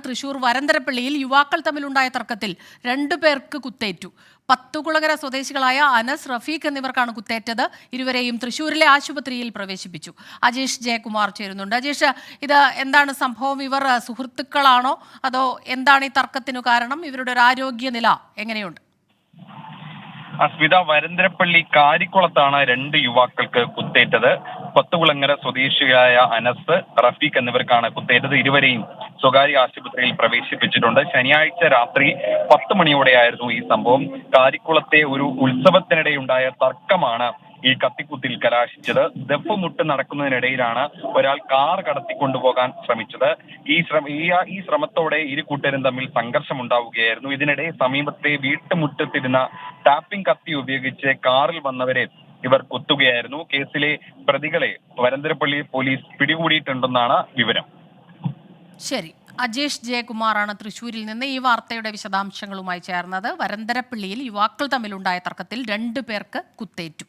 തൃശൂർ വരന്തരപ്പള്ളിയിൽ യുവാക്കൾ തമ്മിലുണ്ടായ തർക്കത്തിൽ 2 പേർക്ക് കുത്തേറ്റു. പത്തുകുളങ്ങര സ്വദേശികളായ അനസ്, റഫീഖ് എന്നിവർക്കാണ് കുത്തേറ്റത്. ഇരുവരെയും തൃശൂരിലെ ആശുപത്രിയിൽ പ്രവേശിപ്പിച്ചു. അജേഷ് ജയകുമാർ ചേരുന്നുണ്ട്. അജേഷ്, ഇത് എന്താണ് സംഭവം? ഇവർ സുഹൃത്തുക്കളാണോ, അതോ എന്താണ് ഈ തർക്കത്തിനു കാരണം? ഇവരുടെ ഒരു ആരോഗ്യനില എങ്ങനെയുണ്ട്? സ്മിത, വരന്തരപ്പള്ളി കാരിക്കുളത്താണ് 2 യുവാക്കൾക്ക് കുത്തേറ്റത്. പത്തുകുളങ്ങര സ്വദേശിയായ അനസ്, റഫീഖ് എന്നിവർക്കാണ് കുത്തേറ്റത്. ഇരുവരെയും സ്വകാര്യ ആശുപത്രിയിൽ പ്രവേശിപ്പിച്ചിട്ടുണ്ട്. ശനിയാഴ്ച രാത്രി 10 മണിയോടെയായിരുന്നു ഈ സംഭവം. കാരിക്കുളത്തെ ഒരു ഉത്സവത്തിനിടെയുണ്ടായ തർക്കമാണ് ഈ കത്തിക്കുത്തിൽ കലാശിച്ചത്. ദഫ്മുട്ട് നടക്കുന്നതിനിടയിലാണ് ഒരാൾ കാർ കടത്തിക്കൊണ്ടുപോകാൻ ശ്രമിച്ചത്. ഈ ശ്രമത്തോടെ ഇരു കൂട്ടരും തമ്മിൽ സംഘർഷമുണ്ടാവുകയായിരുന്നു. ഇതിനിടെ സമീപത്തെ വീട്ടുമുറ്റത്തിരുന്ന ടാപ്പിംഗ് കത്തി ഉപയോഗിച്ച് കാറിൽ വന്നവരെ ഇവർ കൊത്തുകയായിരുന്നു. കേസിലെ പ്രതികളെ വരന്തരപ്പള്ളി പോലീസ് പിടികൂടിയിട്ടുണ്ടെന്നാണ് വിവരം. ശരി, അജേഷ് ജയകുമാറാണ് തൃശൂരിൽ നിന്ന് ഈ വാർത്തയുടെ വിശദാംശങ്ങളുമായി ചേർന്നത്. വരന്തരപ്പള്ളിയിൽ യുവാക്കൾ തമ്മിലുണ്ടായ തർക്കത്തിൽ 2 പേർക്ക് കുത്തേറ്റു.